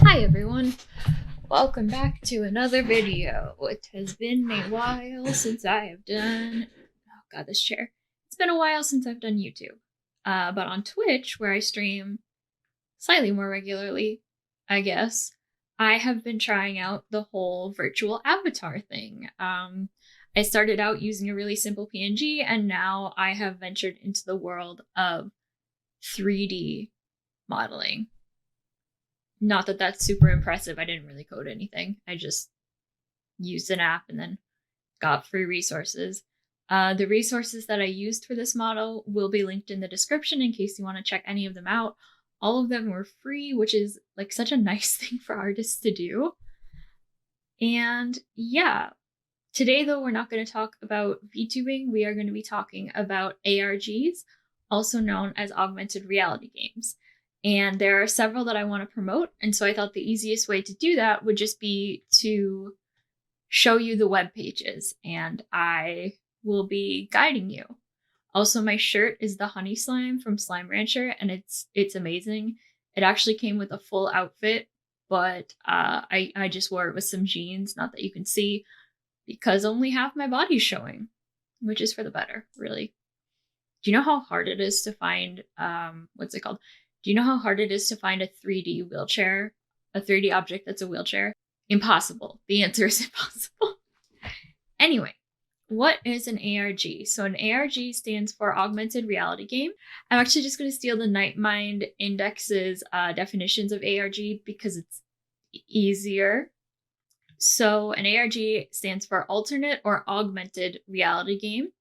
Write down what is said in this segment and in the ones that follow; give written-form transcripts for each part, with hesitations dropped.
Hi everyone, welcome back to another video. It has been a while since I have done, oh god, this chair. It's been a while since I've done YouTube. But on Twitch, where I stream slightly more regularly, I guess, I have been trying out the whole virtual avatar thing. I started out using a really simple PNG, and now I have ventured into the world of 3D modeling. Not that that's super impressive. I didn't really code anything. I just used an app and then got free resources. The resources that I used for this model will be linked in the description in case you want to check any of them out. All of them were free, which is like such a nice thing for artists to do. And yeah, today though, we're not going to talk about VTubing. We are going to be talking about ARGs, also known as augmented reality games. And there are several that I want to promote. And so I thought the easiest way to do that would just be to show you the web pages, and I will be guiding you. Also, my shirt is the honey slime from Slime Rancher, and it's amazing. It actually came with a full outfit, but I just wore it with some jeans, not that you can see, because only half my body's showing, which is for the better, really. Do you know how hard it is to find, what's it called? Do you know how hard it is to find a 3D wheelchair, a 3D object that's a wheelchair? Impossible. The answer is impossible. Anyway, what is an ARG? So an ARG stands for Augmented Reality Game. I'm actually just going to steal the Nightmind Index's definitions of ARG because it's easier. So an ARG stands for Alternate or Augmented Reality Game,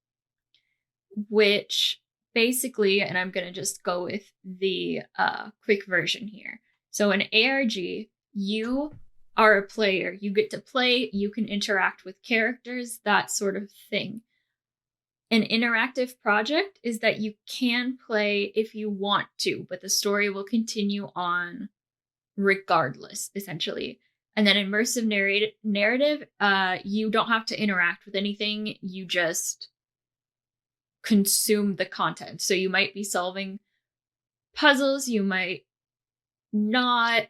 which basically, and I'm going to just go with the quick version here. So an ARG, you are a player. You get to play, you can interact with characters, that sort of thing. An interactive project is that you can play if you want to, but the story will continue on regardless, essentially. And then immersive narrative, you don't have to interact with anything. You just consume the content. So you might be solving puzzles, you might not.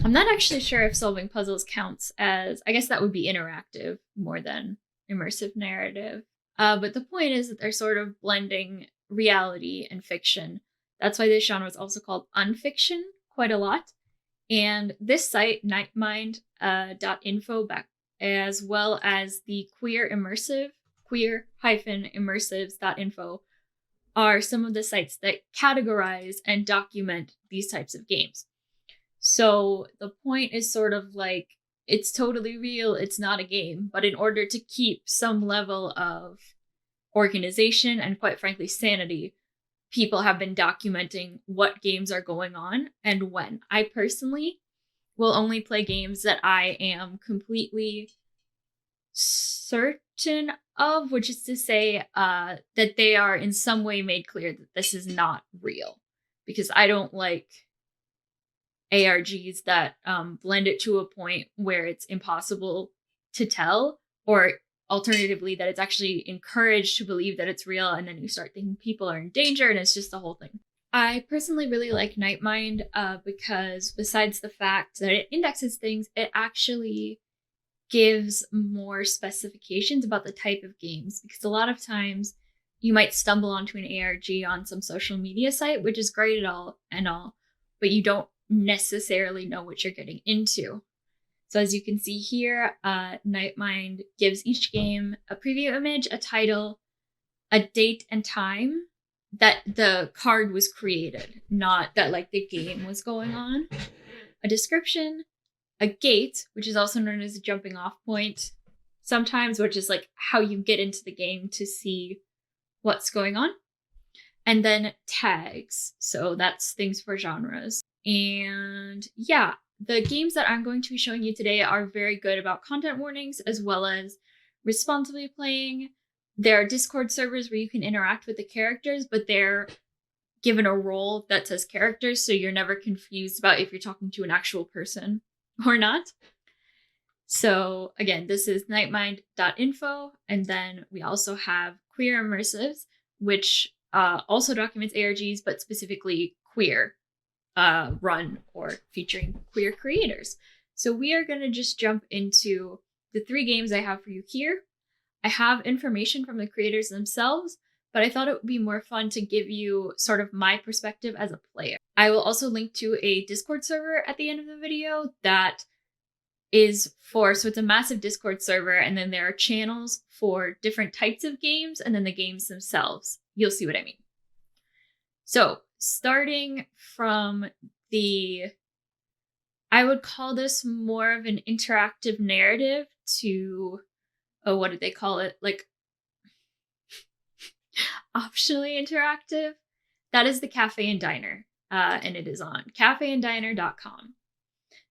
I'm not actually sure if solving puzzles counts as, I guess that would be interactive more than immersive narrative. But the point is that they're sort of blending reality and fiction. That's why this genre is also called unfiction quite a lot. And this site, nightmind.info, as well as the queer-immersives.info, are some of the sites that categorize and document these types of games. So the point is sort of like, it's totally real, it's not a game, but in order to keep some level of organization and quite frankly sanity, people have been documenting what games are going on and when. I personally will only play games that I am completely certain of, which is to say that they are in some way made clear that this is not real, because I don't like ARGs that blend it to a point where it's impossible to tell, or alternatively that it's actually encouraged to believe that it's real, and then you start thinking people are in danger, and it's just the whole thing. I personally really like Nightmind because besides the fact that it indexes things, it actually gives more specifications about the type of games, because a lot of times you might stumble onto an ARG on some social media site, which is great and all, but you don't necessarily know what you're getting into. So as you can see here, Nightmind gives each game a preview image, a title, a date and time that the card was created, not that like the game was going on, a description, a gate, which is also known as a jumping off point sometimes, which is like how you get into the game to see what's going on, and then tags. So that's things for genres. And yeah, the games that I'm going to be showing you today are very good about content warnings as well as responsibly playing. There are Discord servers where you can interact with the characters, but they're given a role that says characters, so you're never confused about if you're talking to an actual person or not. So again, this is nightmind.info, and then we also have Queer Immersives, which also documents ARGs, but specifically queer run or featuring queer creators. So we are going to just jump into the 3 games I have for you here. I have information from the creators themselves, but I thought it would be more fun to give you sort of my perspective as a player. I will also link to a Discord server at the end of the video that is so it's a massive Discord server, and then there are channels for different types of games, and then the games themselves. You'll see what I mean. So, starting from I would call this more of an interactive narrative to, what did they call it? Like, optionally interactive. That is the Cafe and Diner, and it is on cafeanddiner.com.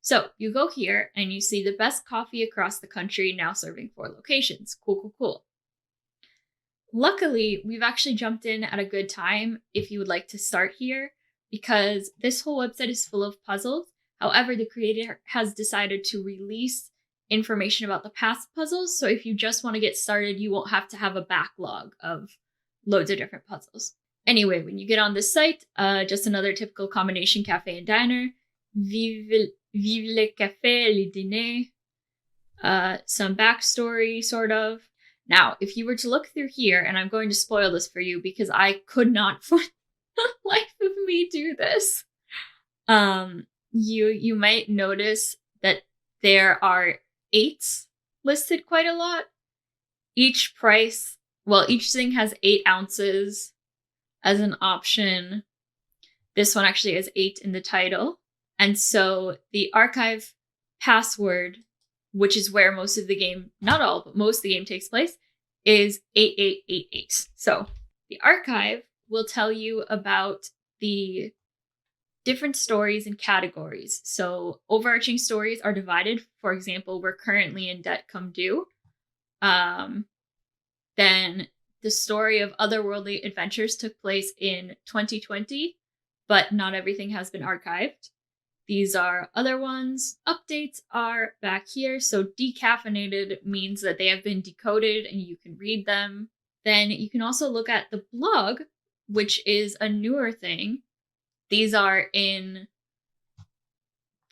So you go here and you see the best coffee across the country, now serving 4 locations. Cool. Luckily, we've actually jumped in at a good time if you would like to start here, because this whole website is full of puzzles. However, the creator has decided to release information about the past puzzles. So if you just want to get started, you won't have to have a backlog of loads of different puzzles. Anyway, when you get on this site, just another typical combination cafe and diner. Vive le café, le dîner. Some backstory, sort of. Now, if you were to look through here, and I'm going to spoil this for you because I could not for the life of me do this. You might notice that there are 8s listed quite a lot. Each thing has 8 ounces as an option. This one actually has 8 in the title. And so the archive password, which is where most of the game, not all, but most of the game takes place, is 8888. So the archive will tell you about the different stories and categories. So overarching stories are divided. For example, we're currently in Debt Come Due. Then the story of Otherworldly Adventures took place in 2020, but not everything has been archived. These are other ones. Updates are back here. So decaffeinated means that they have been decoded and you can read them. Then you can also look at the blog, which is a newer thing. These are in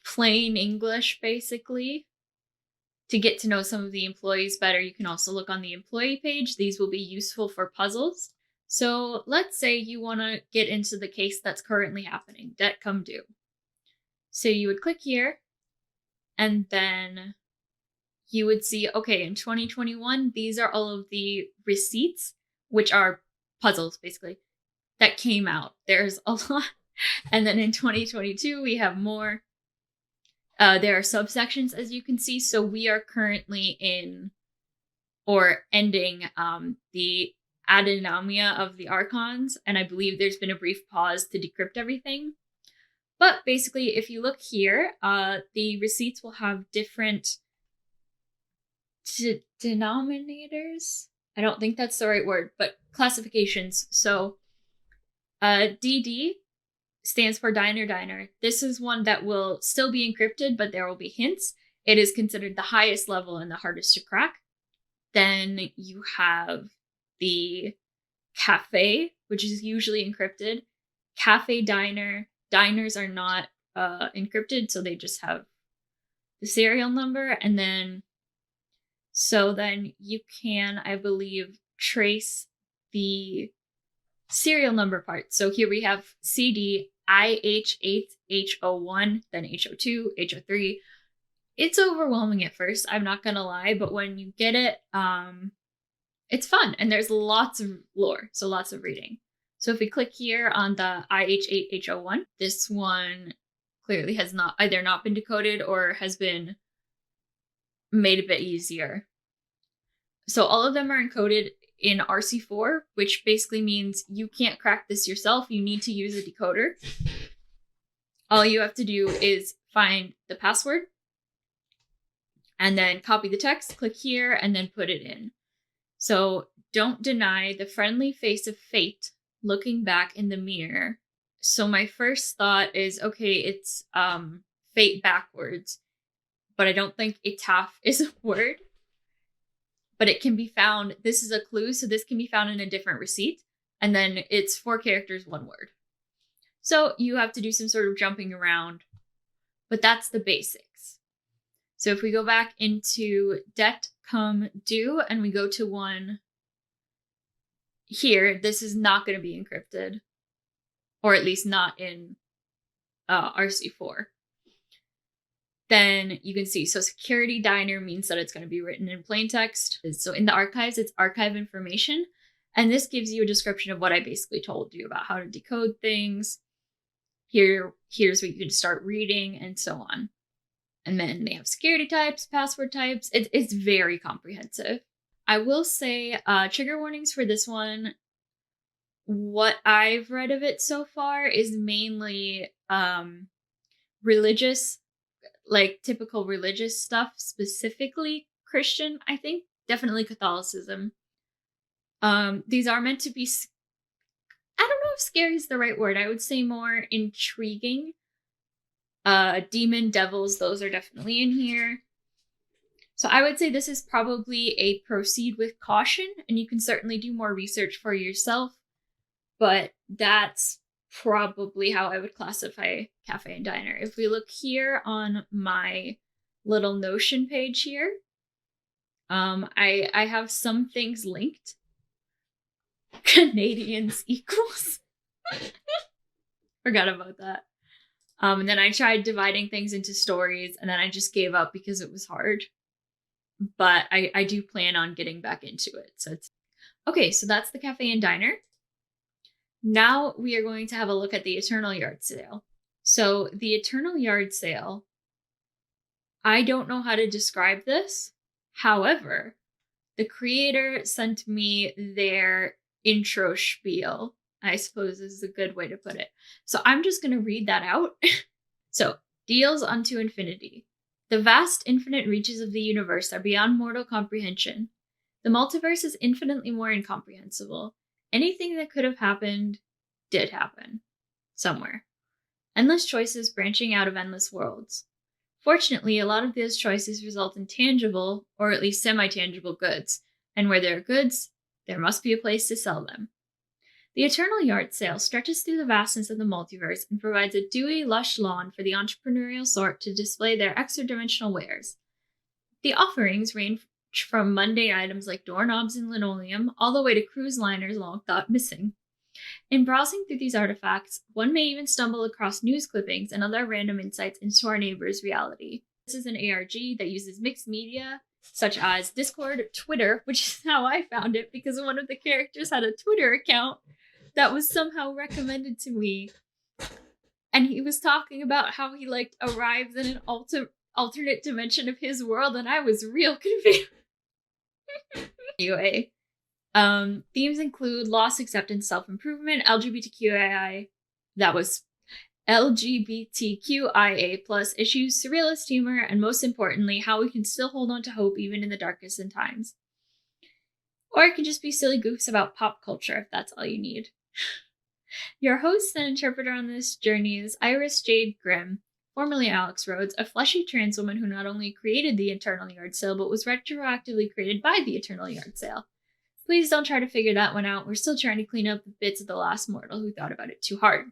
plain English, basically. To get to know some of the employees better, you can also look on the employee page. These will be useful for puzzles. So let's say you want to get into the case that's currently happening, Debt Come Due. So you would click here, and then you would see, okay, in 2021, these are all of the receipts, which are puzzles, basically, that came out. There's a lot. And then in 2022, we have more. There are subsections, as you can see. So we are currently ending the adenomia of the archons. And I believe there's been a brief pause to decrypt everything. But basically, if you look here, the receipts will have different denominators. I don't think that's the right word, but classifications. So DD stands for Diner. This is one that will still be encrypted, but there will be hints. It is considered the highest level and the hardest to crack. Then you have the Cafe, which is usually encrypted. Cafe Diner. Diners are not encrypted, so they just have the serial number. And then you can, I believe, trace the serial number part. So here we have CD IH8 H01, then H02, H03. It's overwhelming at first, I'm not gonna lie, but when you get it, it's fun, and there's lots of lore, so lots of reading. So if we click here on the IH8H01, this one clearly has either not been decoded or has been made a bit easier. So all of them are encoded in RC4, which basically means you can't crack this yourself. You need to use a decoder. All you have to do is find the password and then copy the text, click here, and then put it in. So don't deny the friendly face of fate looking back in the mirror. So my first thought is, okay, it's fate backwards, but I don't think etaf is a word. But it can be found, this is a clue, so this can be found in a different receipt, and then it's 4 characters, 1 word. So you have to do some sort of jumping around, but that's the basics. So if we go back into det come do and we go to one here, this is not going to be encrypted, or at least not in RC4. Then you can see, so security diner means that it's going to be written in plain text. So in the archives, it's archive information. And this gives you a description of what I basically told you about how to decode things. Here's what you can start reading and so on. And then they have security types, password types. It's very comprehensive. I will say trigger warnings for this one. What I've read of it so far is mainly religious, like typical religious stuff, specifically Christian, I think. Definitely Catholicism. These are meant to be, I don't know if scary is the right word. I would say more intriguing. Demon, devils, those are definitely in here. So I would say this is probably a proceed with caution, and you can certainly do more research for yourself. But that's probably how I would classify Cafe and Diner. If we look here on my little Notion page here, I have some things linked. Canadians equals. Forgot about that. And then I tried dividing things into stories, and then I just gave up because it was hard. But I do plan on getting back into it. So it's okay. So that's the Cafe and Diner. Now we are going to have a look at the Eternal Yard Sale. So the Eternal Yard Sale, I don't know how to describe this. However, the creator sent me their intro spiel, I suppose is a good way to put it. So I'm just going to read that out. So, deals unto infinity. The vast infinite reaches of the universe are beyond mortal comprehension. The multiverse is infinitely more incomprehensible. Anything that could have happened did happen. Somewhere. Endless choices branching out of endless worlds. Fortunately, a lot of those choices result in tangible, or at least semi-tangible goods. And where there are goods, there must be a place to sell them. The Eternal Yard Sale stretches through the vastness of the multiverse and provides a dewy, lush lawn for the entrepreneurial sort to display their extra-dimensional wares. The offerings range from mundane items like doorknobs and linoleum, all the way to cruise liners long thought missing. In browsing through these artifacts, one may even stumble across news clippings and other random insights into our neighbor's reality. This is an ARG that uses mixed media, such as Discord, Twitter, which is how I found it because one of the characters had a Twitter account that was somehow recommended to me. And he was talking about how he arrives in an alternate dimension of his world, and I was real confused. Anyway, themes include loss, acceptance, self-improvement, LGBTQIA, that was LGBTQIA plus issues, surrealist humor, and most importantly, how we can still hold on to hope even in the darkest of times. Or it can just be silly goofs about pop culture if that's all you need. Your host and interpreter on this journey is Iris Jade Grimm, formerly Alex Rhodes, a fleshy trans woman who not only created the Eternal Yard Sale, but was retroactively created by the Eternal Yard Sale. Please don't try to figure that one out. We're still trying to clean up the bits of the last mortal who thought about it too hard.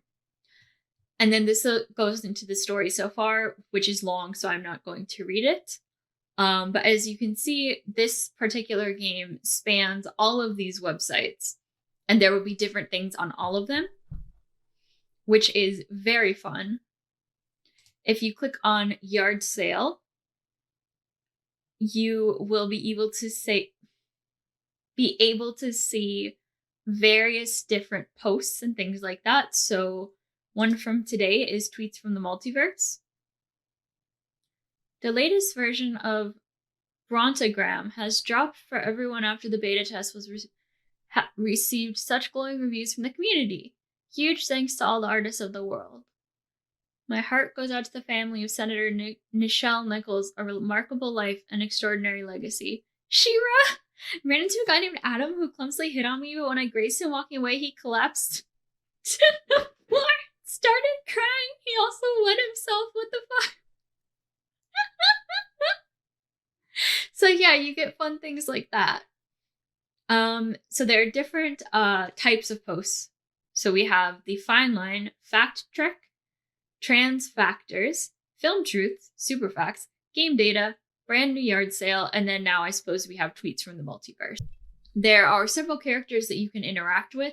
And then this goes into the story so far, which is long, so I'm not going to read it. But as you can see, this particular game spans all of these websites, and there will be different things on all of them, which is very fun. If you click on Yard Sale, you will be able to see various different posts and things like that. So one from today is Tweets from the Multiverse. The latest version of Brontogram has dropped for everyone after the beta test was received such glowing reviews from the community. Huge thanks to all the artists of the world. My heart goes out to the family of Senator Nichelle Nichols, a remarkable life and extraordinary legacy. Shira! Ran into a guy named Adam who clumsily hit on me, but when I graced him walking away, he collapsed to the floor, started crying. He also wet himself. What the fuck? So yeah, you get fun things like that. So there are different types of posts. So we have the fine line, fact trek, trans factors, film truths, super facts, game data, brand new yard sale, and then now I suppose we have tweets from the multiverse. There are several characters that you can interact with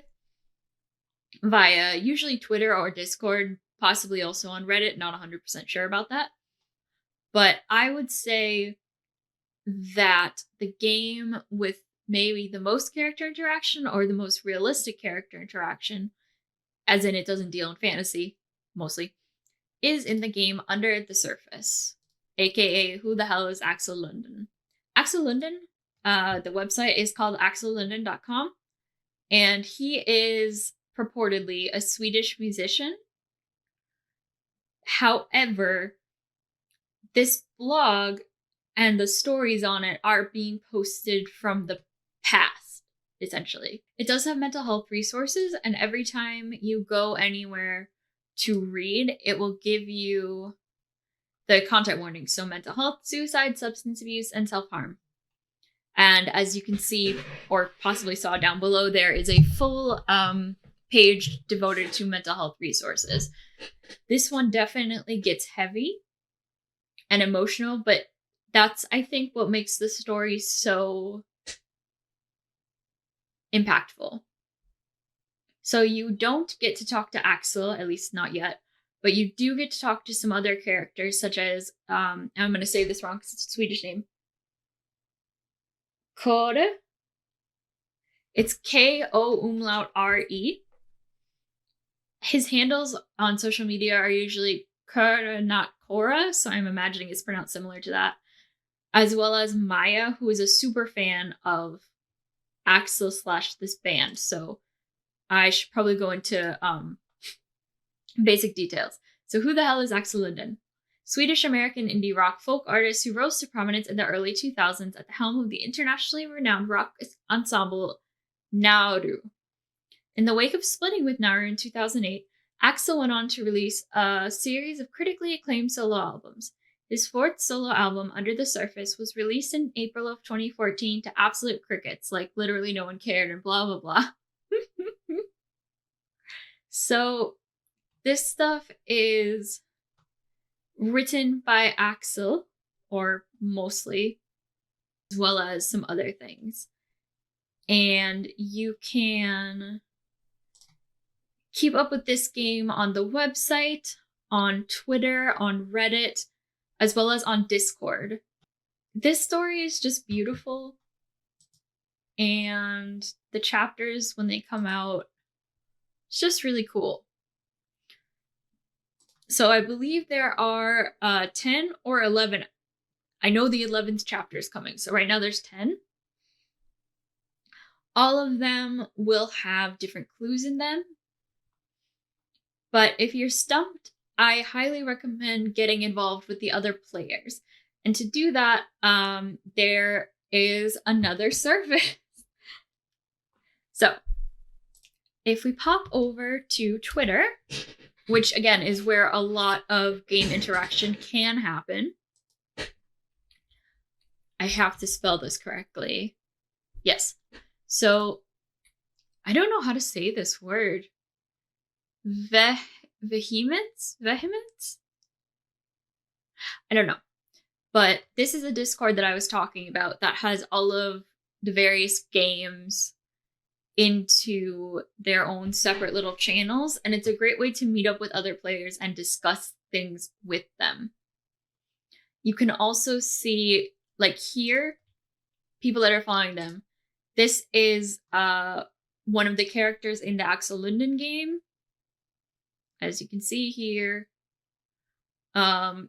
via usually Twitter or Discord, possibly also on Reddit, not 100% sure about that. But I would say that the game with maybe the most character interaction or the most realistic character interaction, as in it doesn't deal in fantasy, mostly, is in the game Under the Surface, aka Who the Hell is Axel Linden? Axel Linden, the website is called axellinden.com, and he is purportedly a Swedish musician. However, this blog and the stories on it are being posted from the past, essentially. It does have mental health resources, and every time you go anywhere to read, it will give you the content warnings. So mental health, suicide, substance abuse, and self-harm. And as you can see, or possibly saw down below, there is a full page devoted to mental health resources. This one definitely gets heavy and emotional, but that's, I think, what makes the story so impactful. So you don't get to talk to Axel, at least not yet, but you do get to talk to some other characters, such as, I'm going to say this wrong because it's a Swedish name. Kore. It's K-O-umlaut-R-E. His handles on social media are usually Kore, not Cora, so I'm imagining it's pronounced similar to that. As well as Maya, who is a super fan of Axel / this band. So I should probably go into basic details. So who the hell is Axel Linden? Swedish-American indie rock folk artist who rose to prominence in the early 2000s at the helm of the internationally renowned rock ensemble Nauru. In the wake of splitting with Nauru in 2008, Axel went on to release a series of critically acclaimed solo albums. His fourth solo album, Under the Surface, was released in April of 2014 to absolute crickets, like literally no one cared and blah, blah, blah. So this stuff is written by Axel, or mostly, as well as some other things. And you can keep up with this game on the website, on Twitter, on Reddit, as well as on Discord. This story is just beautiful, and the chapters, when they come out, it's just really cool. So I believe there are 10 or 11. I know the 11th chapter is coming, so right now there's 10. All of them will have different clues in them. But if you're stumped, I highly recommend getting involved with the other players. And to do that, there is another service. So if we pop over to Twitter, which again is where a lot of game interaction can happen. I have to spell this correctly. Yes. So I don't know how to say this word. Vehemence? Vehemence? I don't know. But this is a Discord that I was talking about that has all of the various games into their own separate little channels, and it's a great way to meet up with other players and discuss things with them. You can also see, like here, people that are following them. This is one of the characters in the Axel Linden game. As you can see here,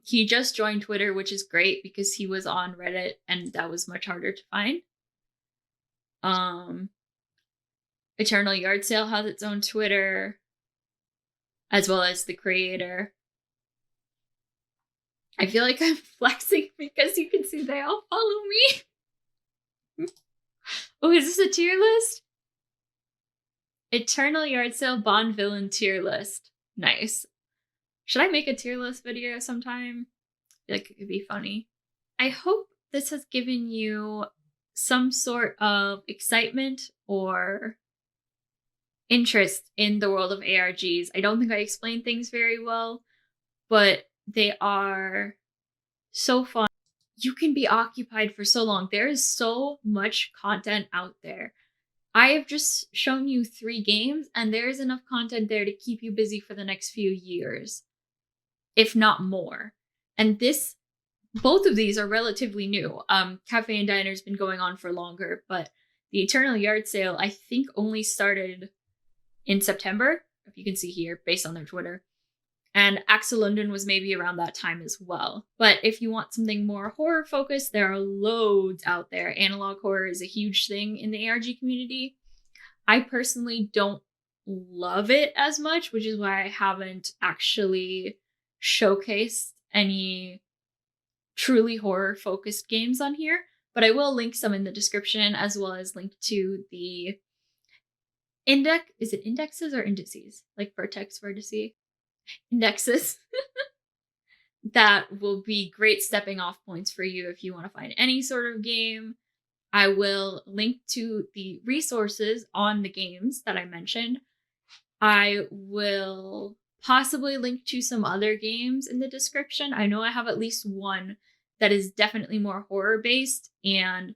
he just joined Twitter, which is great because he was on Reddit and that was much harder to find. Eternal Yard Sale has its own Twitter, as well as the creator. I feel like I'm flexing because you can see they all follow me. Oh, is this a tier list? Eternal Yard Sale Bond Villain tier list. Nice. Should I make a tier list video sometime? I feel like it could be funny. I hope this has given you some sort of excitement or interest in the world of ARGs. I don't think I explained things very well, but they are so fun. You can be occupied for so long. There is so much content out there. I have just shown you 3 games, and there is enough content there to keep you busy for the next few years, if not more. And both of these are relatively new. Cafe and Diner's been going on for longer, but the Eternal Yard Sale, I think, only started in September, if you can see here, based on their Twitter. And Axel Linden was maybe around that time as well. But if you want something more horror focused, there are loads out there. Analog horror is a huge thing in the ARG community. I personally don't love it as much, which is why I haven't actually showcased any truly horror focused games on here. But I will link some in the description, as well as link to the is it indexes or indices? Like vertex, vertice? Indexes. That will be great stepping off points for you if you want to find any sort of game. I will link to the resources on the games that I mentioned. I will possibly link to some other games in the description. I know I have at least one that is definitely more horror based, and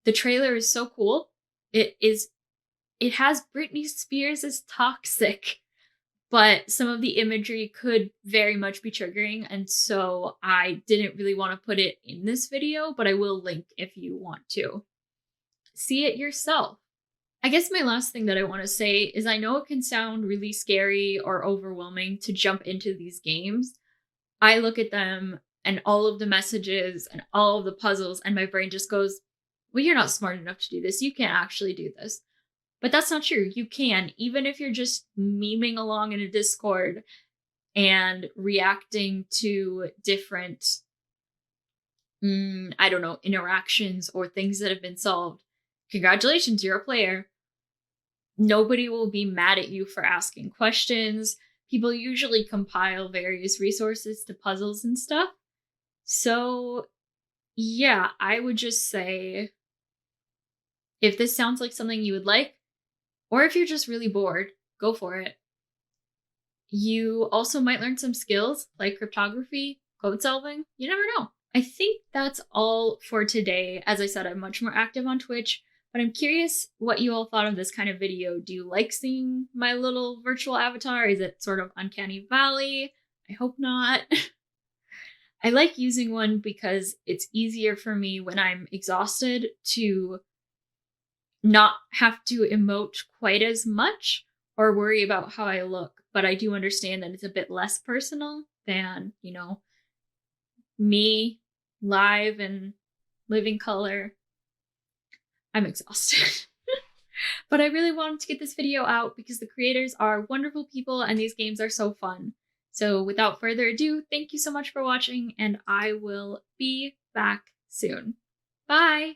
the trailer is so cool. It has Britney Spears as toxic, but some of the imagery could very much be triggering, and so I didn't really want to put it in this video, but I will link if you want to. See it yourself. I guess my last thing that I want to say is I know it can sound really scary or overwhelming to jump into these games. I look at them and all of the messages and all of the puzzles, and my brain just goes, well, you're not smart enough to do this. You can't actually do this. But that's not true. You can, even if you're just memeing along in a Discord and reacting to different, interactions or things that have been solved. Congratulations, you're a player. Nobody will be mad at you for asking questions. People usually compile various resources to puzzles and stuff. So, yeah, I would just say, if this sounds like something you would like, or if you're just really bored, go for it. You also might learn some skills like cryptography, code solving. You never know. I think that's all for today. As I said, I'm much more active on Twitch, but I'm curious what you all thought of this kind of video. Do you like seeing my little virtual avatar? Is it sort of uncanny valley? I hope not. I like using one because it's easier for me when I'm exhausted to not have to emote quite as much or worry about how I look. But I do understand that it's a bit less personal than, me live and living color. I'm exhausted. But I really wanted to get this video out because the creators are wonderful people and these games are so fun. So without further ado, thank you so much for watching, and I will be back soon. Bye!